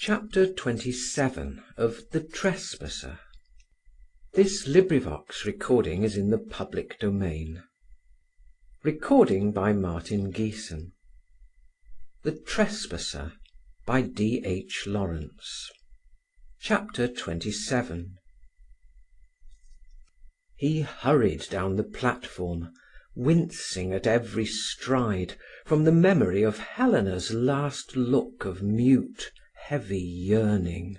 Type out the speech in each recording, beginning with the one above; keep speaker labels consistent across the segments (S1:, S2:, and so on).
S1: Chapter 27 of The Trespasser. This LibriVox is in the public domain. Recording by Martin Geeson. The Trespasser by D. H. Lawrence. Chapter 27. He hurried down the platform, wincing at every stride from the memory of Helena's last look of mute, heavy yearning.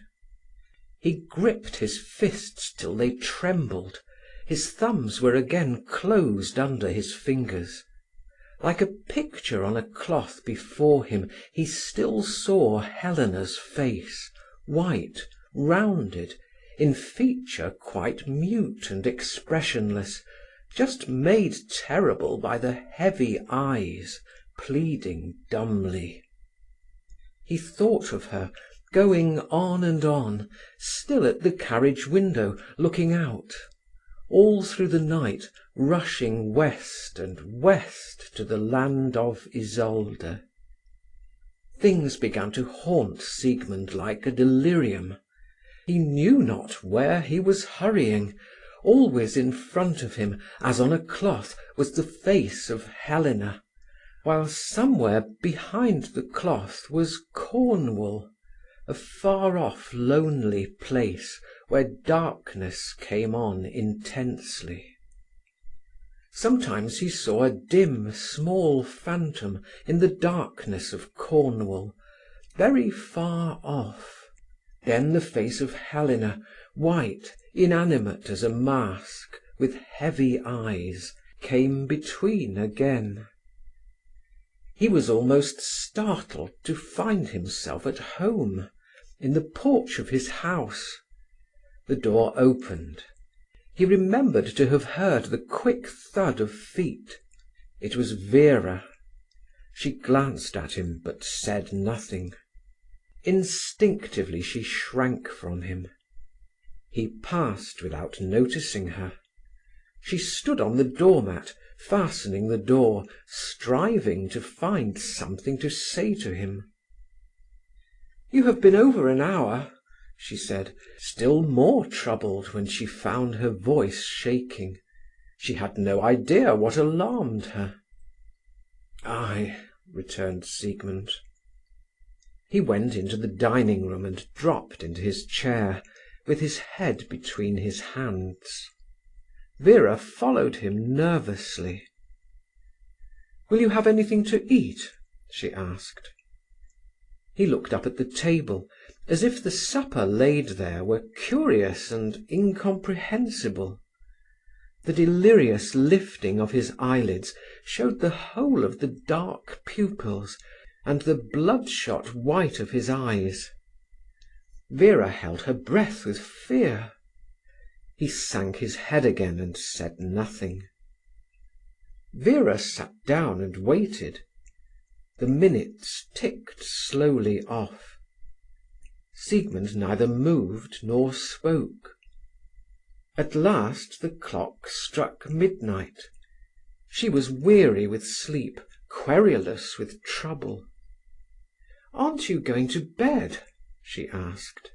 S1: He gripped his fists till they trembled. His thumbs were again closed under his fingers. Like a picture on a cloth before him, he still saw Helena's face, white, rounded, in feature quite mute and expressionless, just made terrible by the heavy eyes, pleading dumbly. He thought of her, going on and on, still at the carriage window, looking out. All through the night, rushing west and west to the land of Isolde. Things began to haunt Siegmund like a delirium. He knew not where he was hurrying. Always in front of him, as on a cloth, was the face of Helena, while somewhere behind the cloth was Cornwall, a far-off lonely place where darkness came on intensely. Sometimes he saw a dim, small phantom in the darkness of Cornwall, very far off. Then the face of Helena, white, inanimate as a mask, with heavy eyes, came between again. He was almost startled to find himself at home, in the porch of his house. The door opened. He remembered to have heard the quick thud of feet. It was Vera. She glanced at him, but said nothing. Instinctively she shrank from him. He passed without noticing her. She stood on the doormat, fastening the door, striving to find something to say to him. "You have been over an hour," she said, still more troubled when she found her voice shaking. She had no idea what alarmed her. "Ay," returned Siegmund. He went into the dining room and dropped into his chair, with his head between his hands. Vera followed him nervously. "Will you have anything to eat?" she asked. He looked up at the table, as if the supper laid there were curious and incomprehensible. The delirious lifting of his eyelids showed the whole of the dark pupils and the bloodshot white of his eyes. Vera held her breath with fear. He sank his head again and said nothing. Vera sat down and waited. The minutes ticked slowly off. Siegmund neither moved nor spoke. At last the clock struck midnight. She was weary with sleep, querulous with trouble. "Aren't you going to bed?" she asked.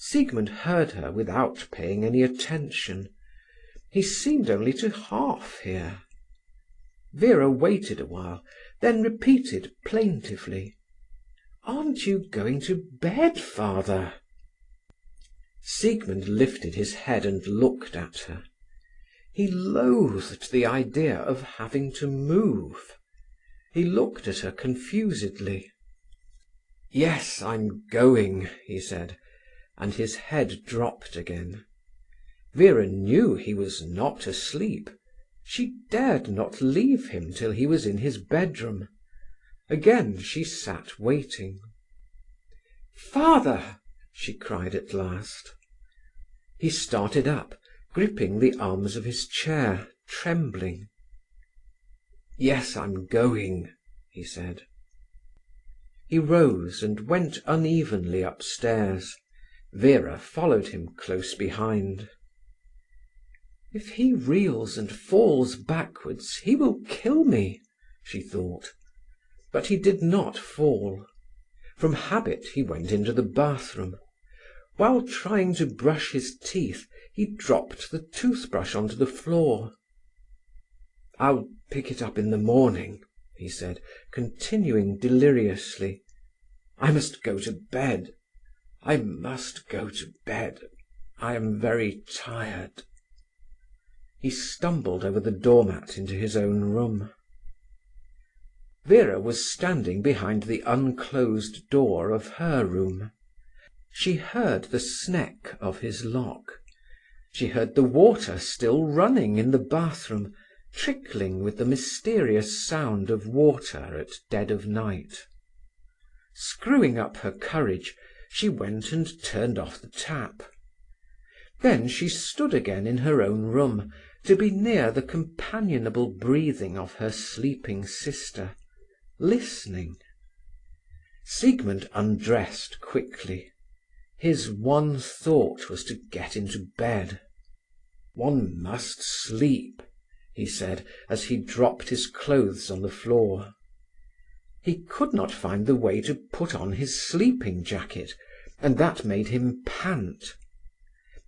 S1: Siegmund heard her without paying any attention. He seemed only to half hear. Vera waited a while, then repeated plaintively, "Aren't you going to bed, father?" Siegmund lifted his head and looked at her. He loathed the idea of having to move. He looked at her confusedly. "Yes, I'm going," he said, and his head dropped again. Vera knew he was not asleep. She dared not leave him till he was in his bedroom. Again she sat waiting. "Father!" she cried at last. He started up, gripping the arms of his chair, trembling. "Yes, I'm going," he said. He rose and went unevenly upstairs. Vera followed him close behind. "If he reels and falls backwards, he will kill me," she thought. But he did not fall. From habit he went into the bathroom. While trying to brush his teeth, he dropped the toothbrush onto the floor. "I'll pick it up in the morning," he said, continuing deliriously. "I must go to bed. I must go to bed. I am very tired." He stumbled over the doormat into his own room. Vera was standing behind the unclosed door of her room. She heard the sneck of his lock. She heard the water still running in the bathroom, trickling with the mysterious sound of water at dead of night. Screwing up her courage, she went and turned off the tap. Then she stood again in her own room, to be near the companionable breathing of her sleeping sister, listening. Siegmund undressed quickly. His one thought was to get into bed. "One must sleep," he said, as he dropped his clothes on the floor. He could not find the way to put on his sleeping jacket, and that made him pant.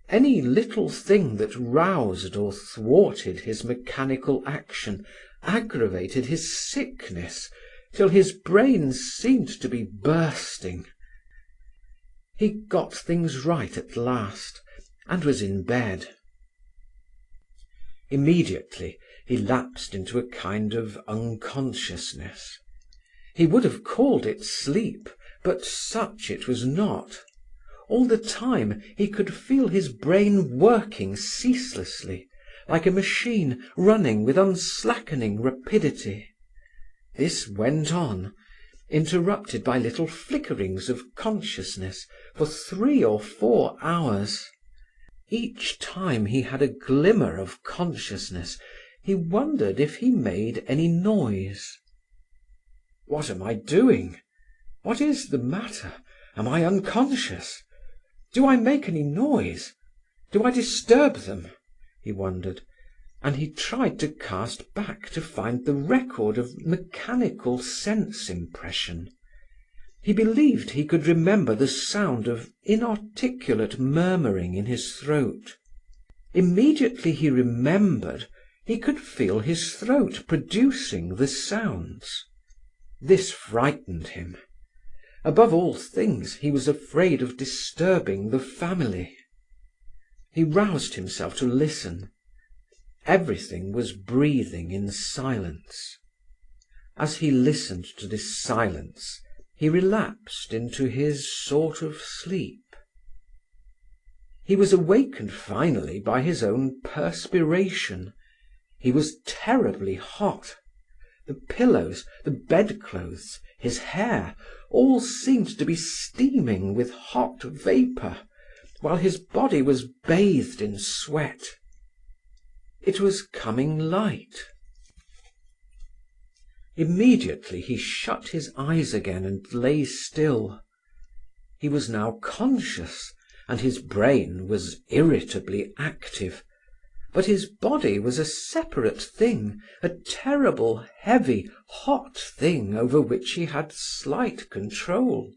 S1: Any little thing that roused or thwarted his mechanical action aggravated his sickness, till his brain seemed to be bursting. He got things right at last, and was in bed. Immediately he lapsed into a kind of unconsciousness. He would have called it sleep, but such it was not. All the time he could feel his brain working ceaselessly, like a machine running with unslackening rapidity. This went on, interrupted by little flickerings of consciousness, for 3 or 4 hours. Each time he had a glimmer of consciousness, he wondered if he made any noise. "What am I doing? What is the matter? Am I unconscious? Do I make any noise? Do I disturb them?" he wondered, and he tried to cast back to find the record of mechanical sense impression. He believed he could remember the sound of inarticulate murmuring in his throat. Immediately he remembered, he could feel his throat producing the sounds. This frightened him. Above all things, he was afraid of disturbing the family. He roused himself to listen. Everything was breathing in silence. As he listened to this silence, he relapsed into his sort of sleep. He was awakened finally by his own perspiration. He was terribly hot. The pillows, the bedclothes, his hair, all seemed to be steaming with hot vapour, while his body was bathed in sweat. It was coming light. Immediately he shut his eyes again and lay still. He was now conscious, and his brain was irritably active. But his body was a separate thing, a terrible, heavy, hot thing over which he had slight control.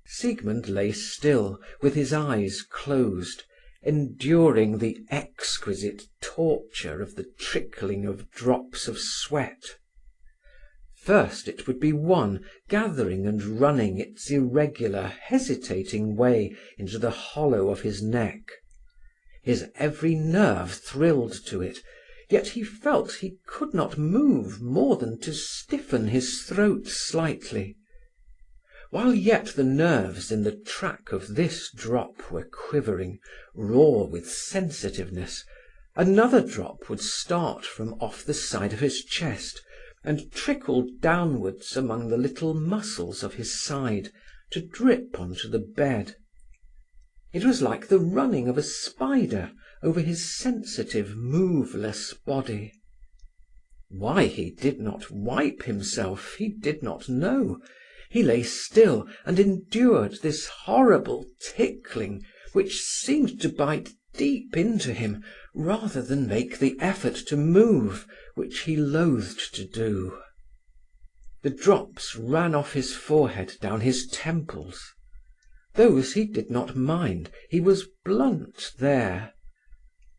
S1: Siegmund lay still, with his eyes closed, enduring the exquisite torture of the trickling of drops of sweat. First it would be one, gathering and running its irregular, hesitating way into the hollow of his neck. His every nerve thrilled to it, yet he felt he could not move more than to stiffen his throat slightly. While yet the nerves in the track of this drop were quivering, raw with sensitiveness, another drop would start from off the side of his chest and trickle downwards among the little muscles of his side to drip onto the bed. It was like the running of a spider over his sensitive, moveless body. Why he did not wipe himself, he did not know. He lay still and endured this horrible tickling, which seemed to bite deep into him, rather than make the effort to move, which he loathed to do. The drops ran off his forehead down his temples. Those he did not mind, he was blunt there.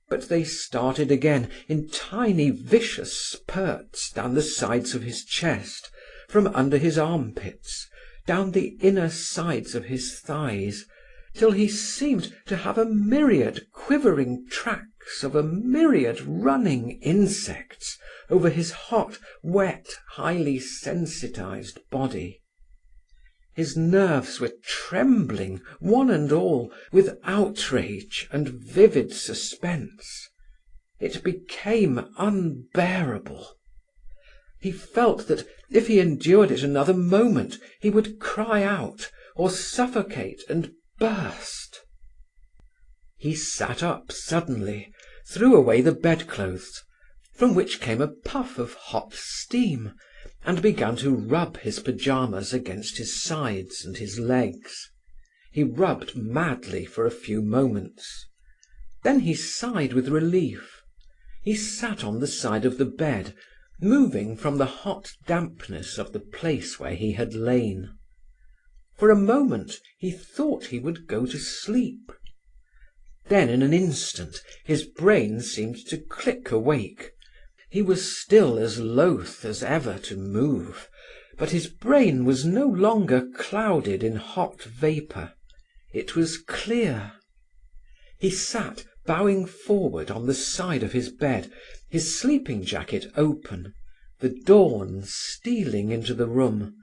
S1: But they started again in tiny vicious spurts down the sides of his chest, from under his armpits, down the inner sides of his thighs, till he seemed to have a myriad quivering tracks of a myriad running insects over his hot, wet, highly sensitized body. His nerves were trembling, one and all, with outrage and vivid suspense. It became unbearable. He felt that if he endured it another moment, he would cry out, or suffocate and burst. He sat up suddenly, threw away the bedclothes, from which came a puff of hot steam, and began to rub his pyjamas against his sides and his legs. He rubbed madly for a few moments. Then he sighed with relief. He sat on the side of the bed, moving from the hot dampness of the place where he had lain. For a moment he thought he would go to sleep. Then in an instant his brain seemed to click awake. He was still as loath as ever to move, but his brain was no longer clouded in hot vapour. It was clear. He sat bowing forward on the side of his bed, his sleeping jacket open, the dawn stealing into the room,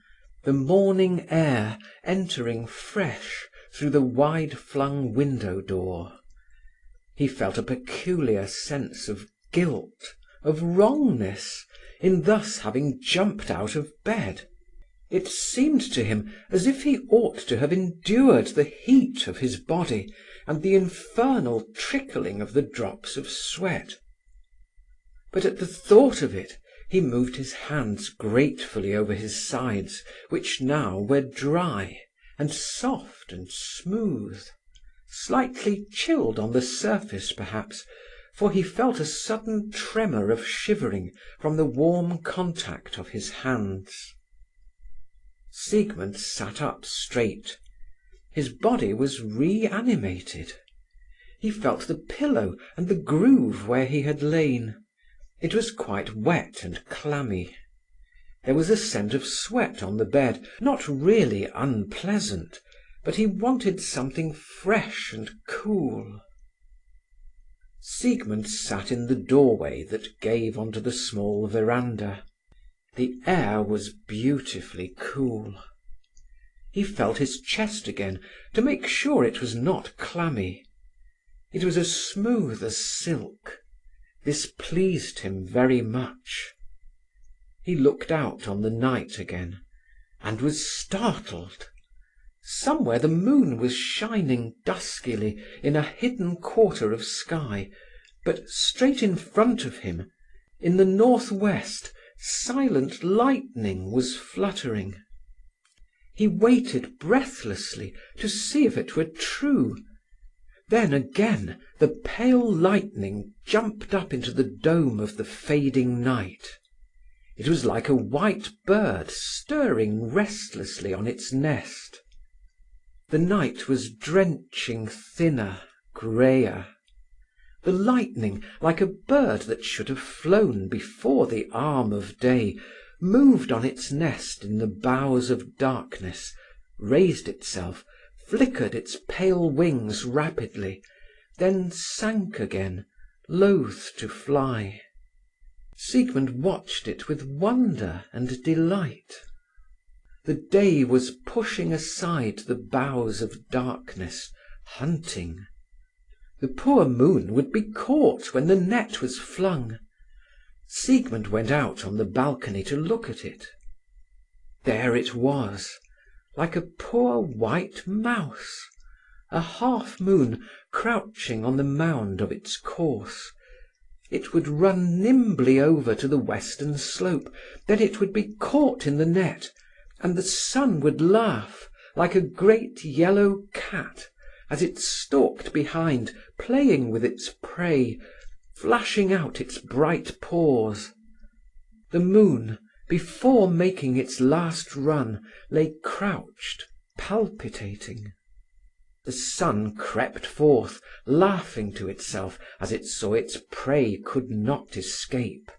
S1: the morning air entering fresh through the wide-flung window door. He felt a peculiar sense of guilt, of wrongness, in thus having jumped out of bed. It seemed to him as if he ought to have endured the heat of his body and the infernal trickling of the drops of sweat. But at the thought of it, he moved his hands gratefully over his sides, which now were dry and soft and smooth, slightly chilled on the surface perhaps, for he felt a sudden tremor of shivering from the warm contact of his hands. Siegmund sat up straight. His body was reanimated. He felt the pillow and the groove where he had lain. It was quite wet and clammy. There was a scent of sweat on the bed, not really unpleasant, but he wanted something fresh and cool. Siegmund sat in the doorway that gave onto the small veranda. The air was beautifully cool. He felt his chest again to make sure it was not clammy. It was as smooth as silk. This pleased him very much. He looked out on the night again, and was startled. Somewhere the moon was shining duskily in a hidden quarter of sky, but straight in front of him, in the northwest, silent lightning was fluttering. He waited breathlessly to see if it were true. Then again the pale lightning jumped up into the dome of the fading night. It was like a white bird stirring restlessly on its nest. The night was drenching thinner, greyer. The lightning, like a bird that should have flown before the arm of day, moved on its nest in the boughs of darkness, raised itself, flickered its pale wings rapidly, then sank again, loath to fly. Siegmund watched it with wonder and delight. The day was pushing aside the boughs of darkness, hunting. The poor moon would be caught when the net was flung. Siegmund went out on the balcony to look at it. There it was, like a poor white mouse, a half-moon crouching on the mound of its course. It would run nimbly over to the western slope, then it would be caught in the net, and the sun would laugh like a great yellow cat as it stalked behind, playing with its prey, flashing out its bright paws. The moon, before making its last run, lay crouched, palpitating. The sun crept forth, laughing to itself as it saw its prey could not escape.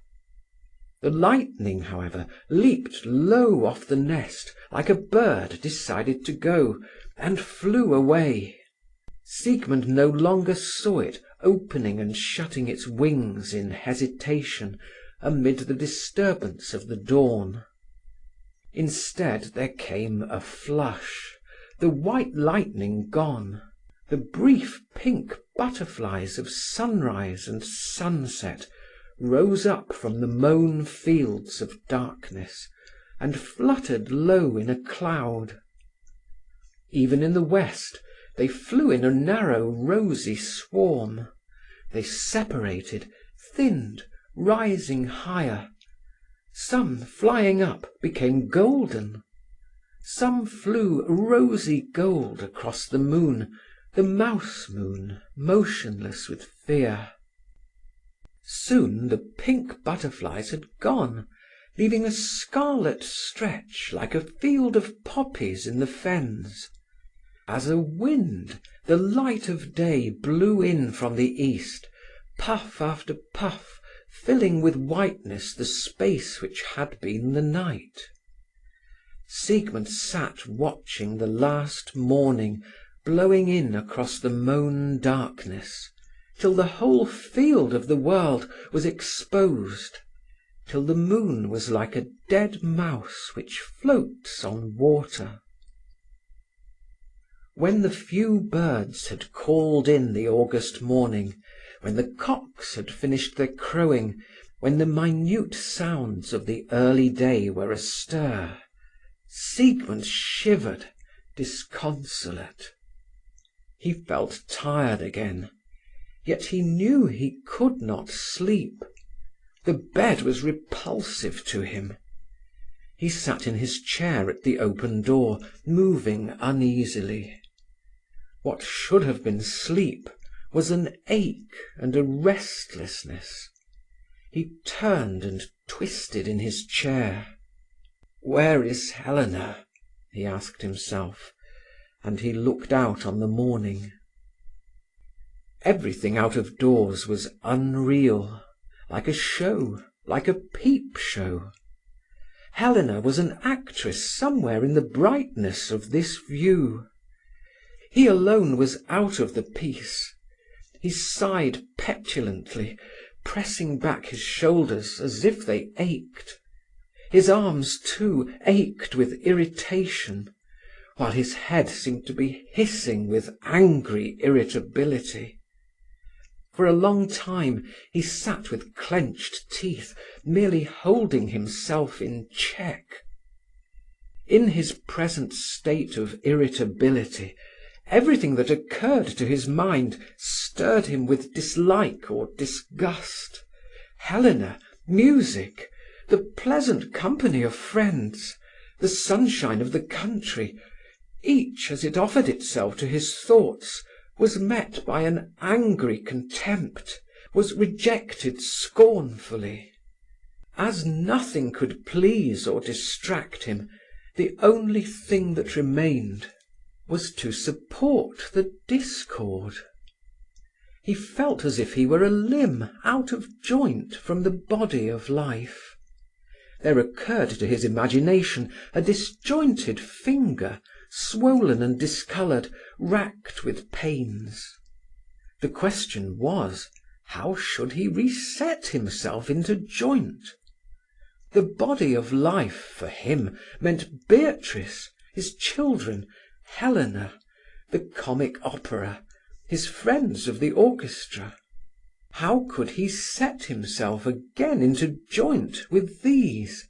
S1: The lightning, however, leaped low off the nest, like a bird decided to go, and flew away. Siegmund no longer saw it opening and shutting its wings in hesitation amid the disturbance of the dawn. Instead there came a flush, the white lightning gone, the brief pink butterflies of sunrise and sunset rose up from the mown fields of darkness and fluttered low in a cloud. Even in the west they flew in a narrow rosy swarm. They separated, thinned, rising higher. Some, flying up, became golden. Some flew rosy gold across the moon, the mouse moon, motionless with fear. Soon the pink butterflies had gone, leaving a scarlet stretch like a field of poppies in the fens. As a wind, the light of day blew in from the east, puff after puff, filling with whiteness the space which had been the night. Siegmund sat watching the last morning blowing in across the mown darkness, till the whole field of the world was exposed, till the moon was like a dead mouse which floats on water. When the few birds had called in the August morning, when the cocks had finished their crowing, when the minute sounds of the early day were astir, Siegmund shivered, disconsolate. He felt tired again, yet he knew he could not sleep. The bed was repulsive to him. He sat in his chair at the open door, moving uneasily. What should have been sleep was an ache and a restlessness. He turned and twisted in his chair. "Where is Helena?" he asked himself, and he looked out on the morning. Everything out of doors was unreal, like a show, like a peep show. Helena was an actress somewhere in the brightness of this view. He alone was out of the piece. He sighed petulantly, pressing back his shoulders as if they ached. His arms, too, ached with irritation, while his head seemed to be hissing with angry irritability. For a long time he sat with clenched teeth, merely holding himself in check. In his present state of irritability, everything that occurred to his mind stirred him with dislike or disgust. Helena, music, the pleasant company of friends, the sunshine of the country, each as it offered itself to his thoughts, was met by an angry contempt, was rejected scornfully. As nothing could please or distract him, the only thing that remained was to support the discord. He felt as if he were a limb out of joint from the body of life. There occurred to his imagination a disjointed finger, swollen and discoloured, racked with pains. The question was, how should he reset himself into joint? The body of life for him meant Beatrice, his children, Helena, the comic opera, his friends of the orchestra. How could he set himself again into joint with these?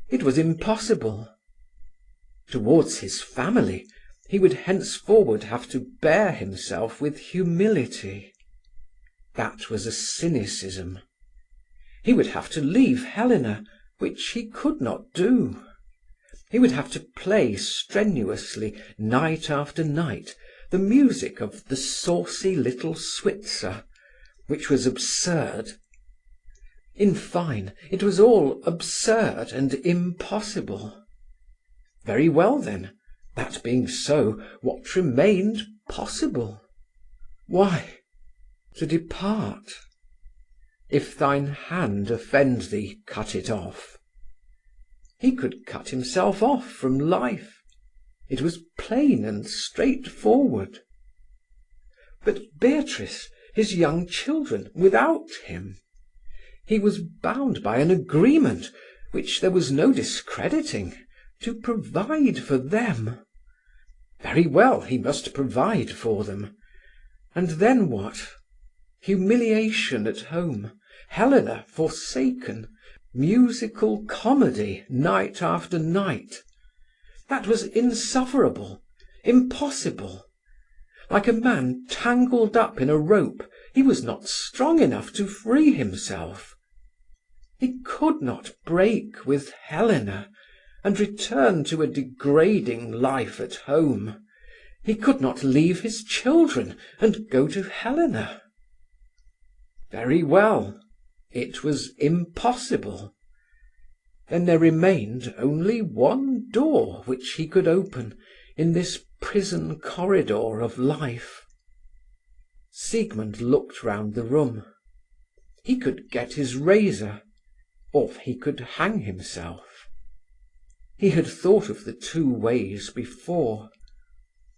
S1: It was impossible. Towards his family, he would henceforward have to bear himself with humility. That was a cynicism. He would have to leave Helena, which he could not do. He would have to play strenuously, night after night, the music of the saucy little Switzer, which was absurd. In fine, it was all absurd and impossible. Very well then, that being so, what remained possible? Why, to depart. If thine hand offend thee, cut it off. He could cut himself off from life. It was plain and straightforward. But Beatrice, his young children, without him. He was bound by an agreement, which there was no discrediting, to provide for them. Very well, he must provide for them. And then what? Humiliation at home, Helena forsaken, musical comedy night after night. That was insufferable, impossible. Like a man tangled up in a rope, he was not strong enough to free himself. He could not break with Helena and return to a degrading life at home. He could not leave his children and go to Helena. Very well, it was impossible. Then there remained only one door which he could open in this prison corridor of life. Siegmund looked round the room. He could get his razor, or he could hang himself. He had thought of the two ways before,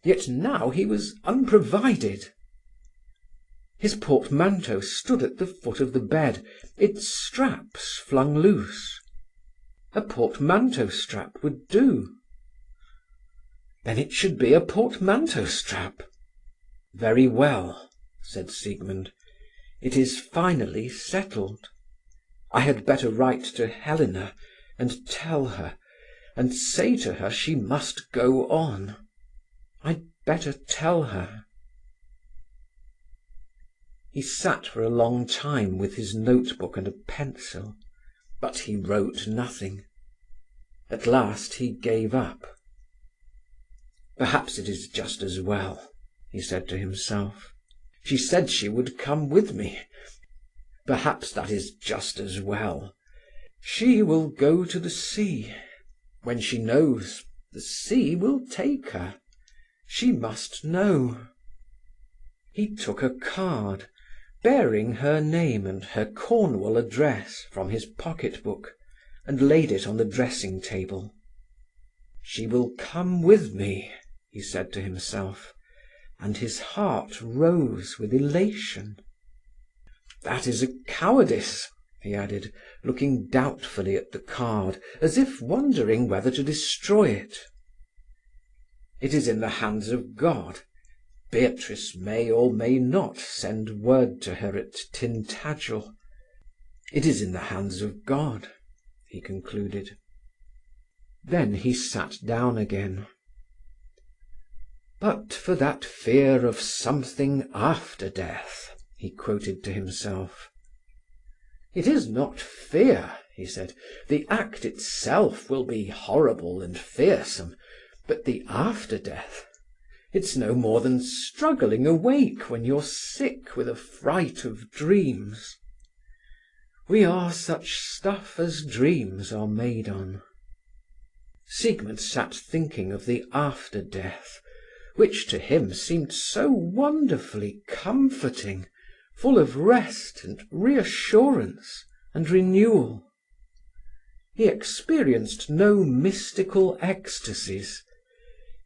S1: yet now he was unprovided. His portmanteau stood at the foot of the bed, its straps flung loose. A portmanteau strap would do. Then it should be a portmanteau strap. Very well, said Siegmund. It is finally settled. I had better write to Helena and tell her, and say to her she must go on. I'd better tell her. He sat for a long time with his notebook and a pencil, but he wrote nothing. At last he gave up. Perhaps it is just as well, he said to himself. She said she would come with me. Perhaps that is just as well. She will go to the sea. When she knows, the sea will take her. She must know. He took a card, bearing her name and her Cornwall address, from his pocket-book, and laid it on the dressing-table. She will come with me, he said to himself, and his heart rose with elation. That is a cowardice, he added, looking doubtfully at the card, as if wondering whether to destroy it. It is in the hands of God. Beatrice may or may not send word to her at Tintagel. It is in the hands of God, he concluded. Then he sat down again. But for that fear of something after death, he quoted to himself. It is not fear, he said. The act itself will be horrible and fearsome, but the after death, it's no more than struggling awake when you're sick with a fright of dreams. We are such stuff as dreams are made on. Siegmund sat thinking of the after death, which to him seemed so wonderfully comforting, full of rest and reassurance and renewal. He experienced no mystical ecstasies.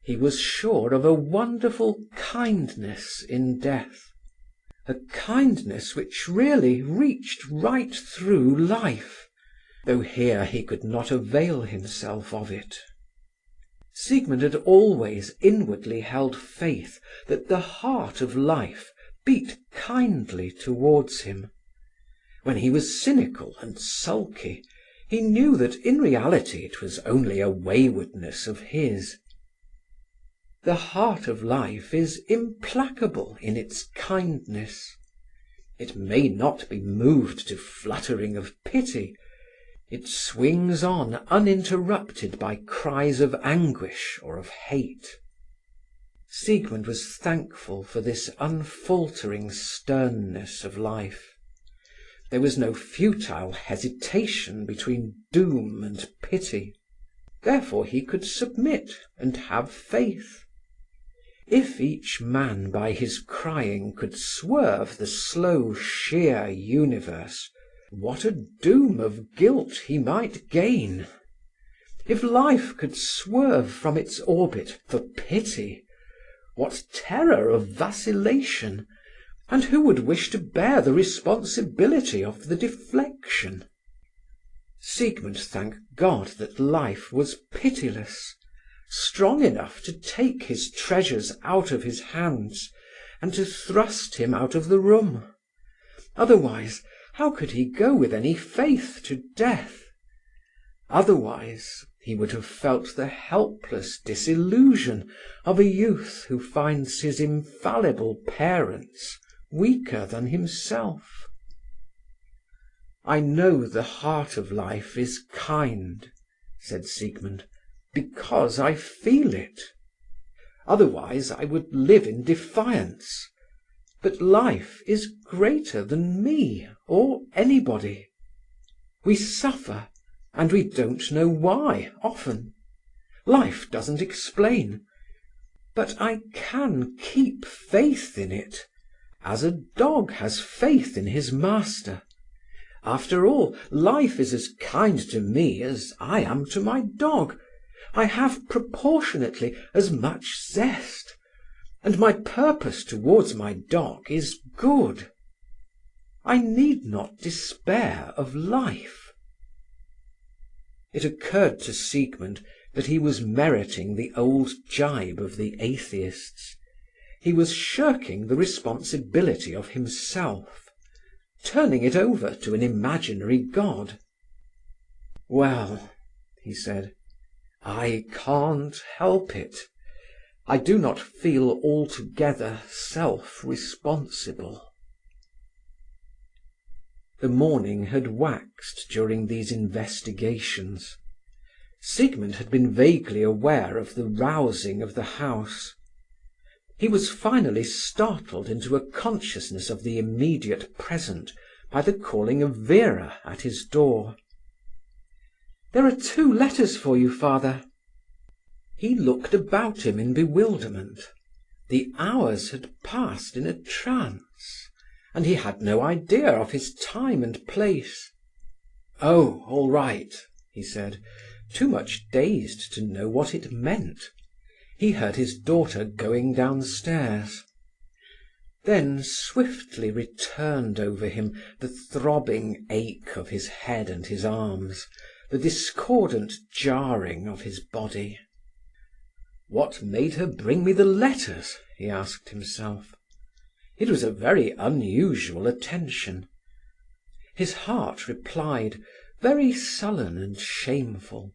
S1: He was sure of a wonderful kindness in death, a kindness which really reached right through life, though here he could not avail himself of it. Siegmund had always inwardly held faith that the heart of life beat kindly towards him. When he was cynical and sulky, he knew that in reality it was only a waywardness of his. The heart of life is implacable in its kindness. It may not be moved to fluttering of pity. It swings on uninterrupted by cries of anguish or of hate. Siegmund was thankful for this unfaltering sternness of life. There was no futile hesitation between doom and pity. Therefore he could submit and have faith. If each man by his crying could swerve the slow, sheer universe, what a doom of guilt he might gain! If life could swerve from its orbit for pity, what terror of vacillation, and who would wish to bear the responsibility of the deflection? Siegmund thanked God that life was pitiless, strong enough to take his treasures out of his hands and to thrust him out of the room. Otherwise, how could he go with any faith to death? Otherwise, he would have felt the helpless disillusion of a youth who finds his infallible parents weaker than himself. "I know the heart of life is kind," said Siegmund, "because I feel it. Otherwise I would live in defiance. But life is greater than me or anybody. We suffer, and we don't know why, often. Life doesn't explain. But I can keep faith in it, as a dog has faith in his master. After all, life is as kind to me as I am to my dog. I have proportionately as much zest, and my purpose towards my dog is good. I need not despair of life." It occurred to Siegmund that he was meriting the old jibe of the atheists. He was shirking the responsibility of himself, turning it over to an imaginary God. "Well," he said, "I can't help it. I do not feel altogether self-responsible." The morning had waxed during these investigations. Siegmund had been vaguely aware of the rousing of the house. He was finally startled into a consciousness of the immediate present by the calling of Vera at his door. "There are 2 letters for you, father." He looked about him in bewilderment. The hours had passed in a trance, and he had no idea of his time and place. "Oh, all right," he said, too much dazed to know what it meant. He heard his daughter going downstairs. Then swiftly returned over him the throbbing ache of his head and his arms, the discordant jarring of his body. What made her bring me the letters? He asked himself. It was a very unusual attention. His heart replied, very sullen and shameful.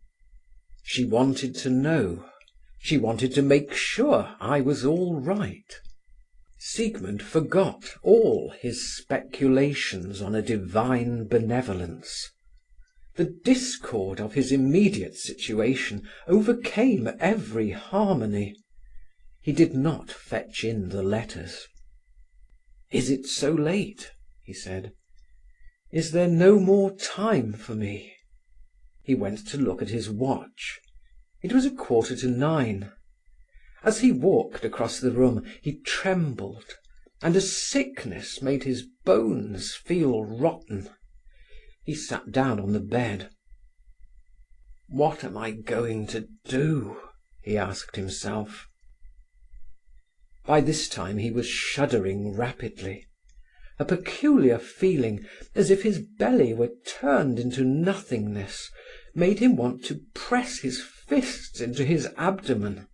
S1: She wanted to know. She wanted to make sure I was all right. Siegmund forgot all his speculations on a divine benevolence. The discord of his immediate situation overcame every harmony. He did not fetch in the letters. "Is it so late?" he said. "Is there no more time for me?" He went to look at his watch. It was 9:15. As he walked across the room, he trembled, and a sickness made his bones feel rotten. He sat down on the bed. "What am I going to do?" he asked himself. By this time he was shuddering rapidly. A peculiar feeling, as if his belly were turned into nothingness, made him want to press his fists into his abdomen.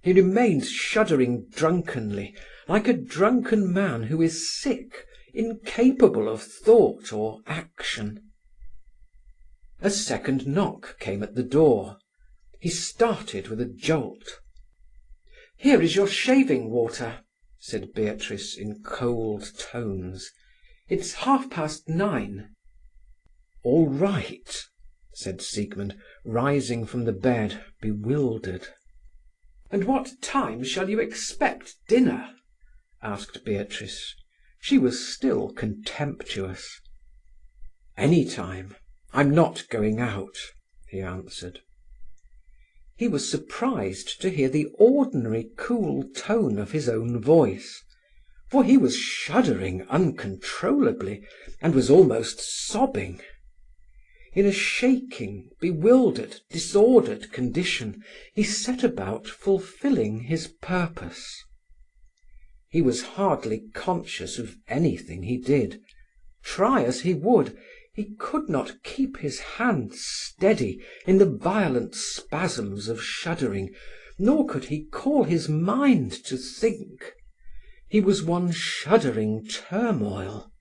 S1: He remained shuddering drunkenly, like a drunken man who is sick, incapable of thought or action. A second knock came at the door. He started with a jolt. "Here is your shaving water," said Beatrice in cold tones. "It's 9:30. "All right," said Siegmund, rising from the bed, bewildered. "And what time shall you expect dinner?" asked Beatrice. She was still contemptuous. "Any time. I'm not going out," he answered. He was surprised to hear the ordinary cool tone of his own voice, for he was shuddering uncontrollably and was almost sobbing. In a shaking, bewildered, disordered condition, he set about fulfilling his purpose. He was hardly conscious of anything he did. Try as he would, he could not keep his hand steady in the violent spasms of shuddering, nor could he call his mind to think. He was one shuddering turmoil.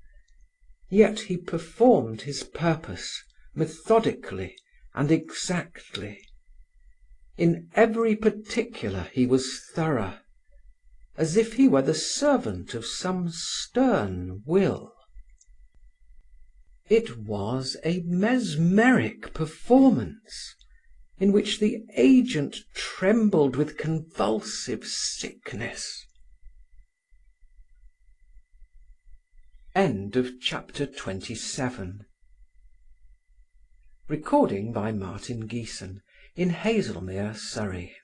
S1: Yet he performed his purpose methodically and exactly. In every particular he was thorough, as if he were the servant of some stern will. It was a mesmeric performance, in which the agent trembled with convulsive sickness. End of chapter 27. Recording by Martin Geeson in Hazelmere, Surrey.